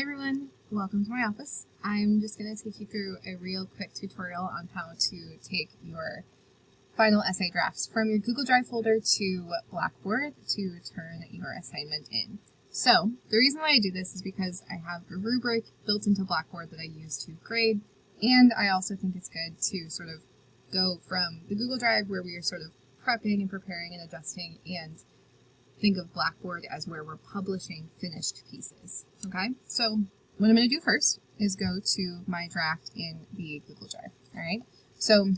Hi everyone, welcome to my office. I'm just going to take you through a real quick tutorial on how to take your final essay drafts from your Google Drive folder to Blackboard to turn your assignment in. So the reason why I do this is because I have a rubric built into Blackboard that I use to grade, and I also think it's good to sort of go from the Google Drive where we are sort of prepping and preparing and adjusting, and think of Blackboard as where we're publishing finished pieces. Okay, so what I'm going to do first is go to my draft in the Google Drive. All right, so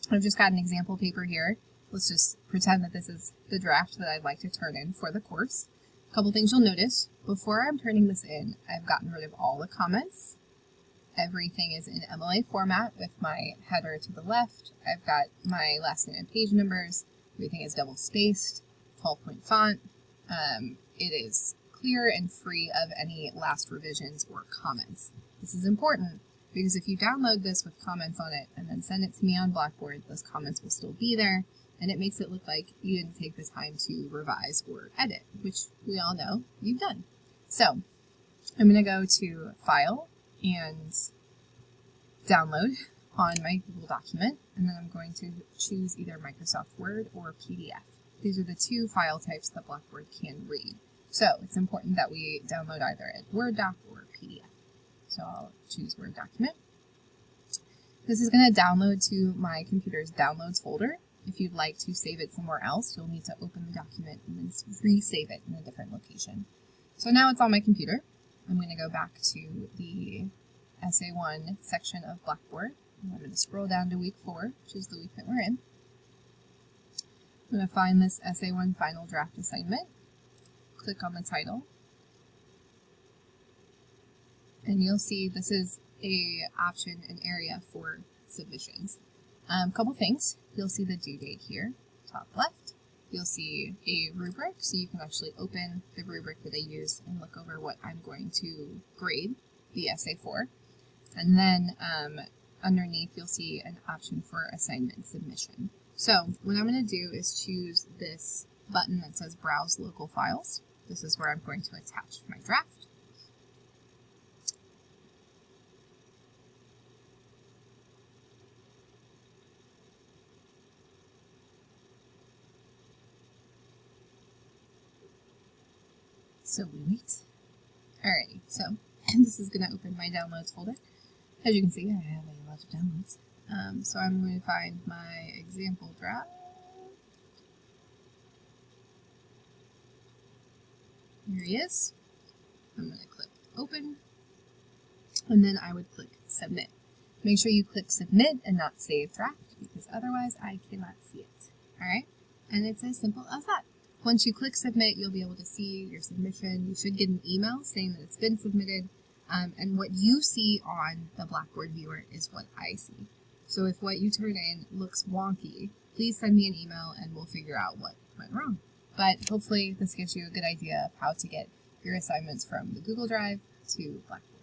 I've just got an example paper here. Let's just pretend that this is the draft that I'd like to turn in for the course. A couple things you'll notice. Before I'm turning this in, I've gotten rid of all the comments. Everything is in MLA format with my header to the left. I've got my last name and page numbers. Everything is double spaced. 12-point font. It is clear and free of any last revisions or comments. This is important because if you download this with comments on it and then send it to me on Blackboard, those comments will still be there, and it makes it look like you didn't take the time to revise or edit, which we all know you've done. So I'm going to go to File and Download on my Google document, and then I'm going to choose either Microsoft Word or PDF. These are the two file types that Blackboard can read. So it's important that we download either a Word doc or a PDF. So I'll choose Word document. This is going to download to my computer's Downloads folder. If you'd like to save it somewhere else, you'll need to open the document and then resave it in a different location. So now it's on my computer. I'm going to go back to the Essay 1 section of Blackboard. And I'm going to scroll down to week 4, which is the week that we're in. I'm going to find this Essay 1 Final Draft Assignment, click on the title, and you'll see this is an option, an area for submissions. Couple things. You'll see the due date here, top left. You'll see a rubric, so you can actually open the rubric that I use and look over what I'm going to grade the essay for. And then underneath you'll see an option for assignment submission. So what I'm going to do is choose this button that says Browse Local Files. This is where I'm going to attach my draft. So we wait. Alrighty, so this is going to open my downloads folder. As you can see, I have a lot of downloads. So I'm going to find my example draft. Here he is. I'm going to click Open, and then I would click Submit. Make sure you click Submit and not Save Draft, because otherwise I cannot see it. Alright? And it's as simple as that. Once you click Submit, you'll be able to see your submission. You should get an email saying that it's been submitted, and what you see on the Blackboard viewer is what I see. So if what you turn in looks wonky, please send me an email and we'll figure out what went wrong. But hopefully this gives you a good idea of how to get your assignments from the Google Drive to Blackboard.